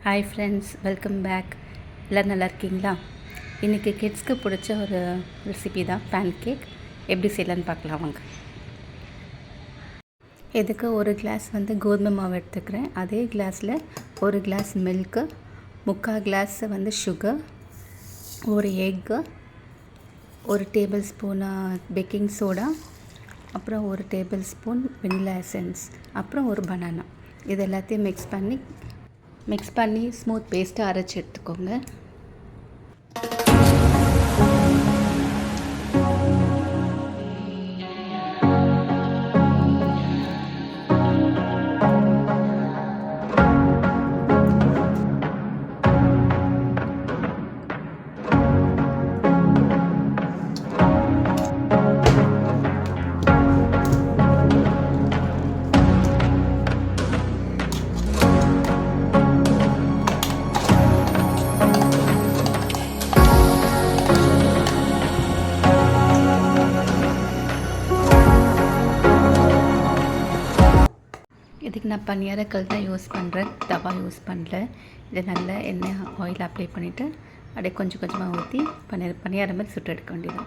Hi friends, welcome back. எல்லோரும் நல்லா இருக்கீங்களா? இன்றைக்கி கிட்ஸ்க்கு பிடிச்ச ஒரு ரெசிபி தான் பேன் கேக். எப்படி செய்யலான்னு பார்க்கலாம் வாங்க. இதுக்கு ஒரு கிளாஸ் கோதுமை மாவு எடுத்துக்கிறேன். அதே கிளாஸில் ஒரு கிளாஸ் மில்க்கு, 3/4 கிளாஸ் சுகர், ஒரு எக்கு, ஒரு டேபிள் ஸ்பூன் பேக்கிங் சோடா, அப்புறம் ஒரு டேபிள் ஸ்பூன் வெனிலா எசன்ஸ், அப்புறம் ஒரு பனானா. இது எல்லாத்தையும் மிக்ஸ் பண்ணி ஸ்மூத் பேஸ்ட்டாக அரைச்சி எடுத்துக்கோங்க. இதுக்கு நான் பனியாரக்கல் தான் யூஸ் பண்ணுறேன், தவா யூஸ் பண்ணல. இதை நல்லா எண்ணெய் ஆயில் அப்ளை பண்ணிவிட்டு அப்படியே கொஞ்சம் கொஞ்சமாக ஊற்றி பனியாரம் மாதிரி சுட்டு எடுக்க வேண்டியது.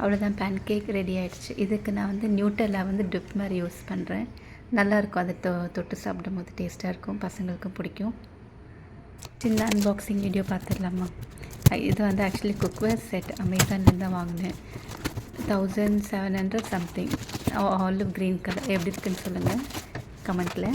அவ்வளோதான், பேன் கேக் ரெடி ஆகிடுச்சு. இதுக்கு நான் நியூட்டெல்லா டிப் மாதிரி யூஸ் பண்ணுறேன். நல்லாயிருக்கும், அதை தொட்டு சாப்பிடும் போது டேஸ்ட்டாக இருக்கும், பசங்களுக்கும் பிடிக்கும். சின்ன அன்பாக்சிங் வீடியோ பார்த்துடலாமா? இது ஆக்சுவலி குக்வேர் செட் அமேசான்லேருந்து தான் வாங்கினேன். 1700 சம்திங். Olive green colour. எப்படி இருக்குன்னு சொல்லுங்கள் கமெண்ட்டில்.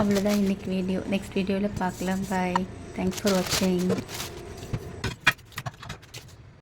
அவ்வளோதான் இன்றைக்கி வீடியோ. நெக்ஸ்ட் வீடியோவில் பார்க்கலாம். பாய். தேங்க்ஸ் ஃபார் வாட்சிங்.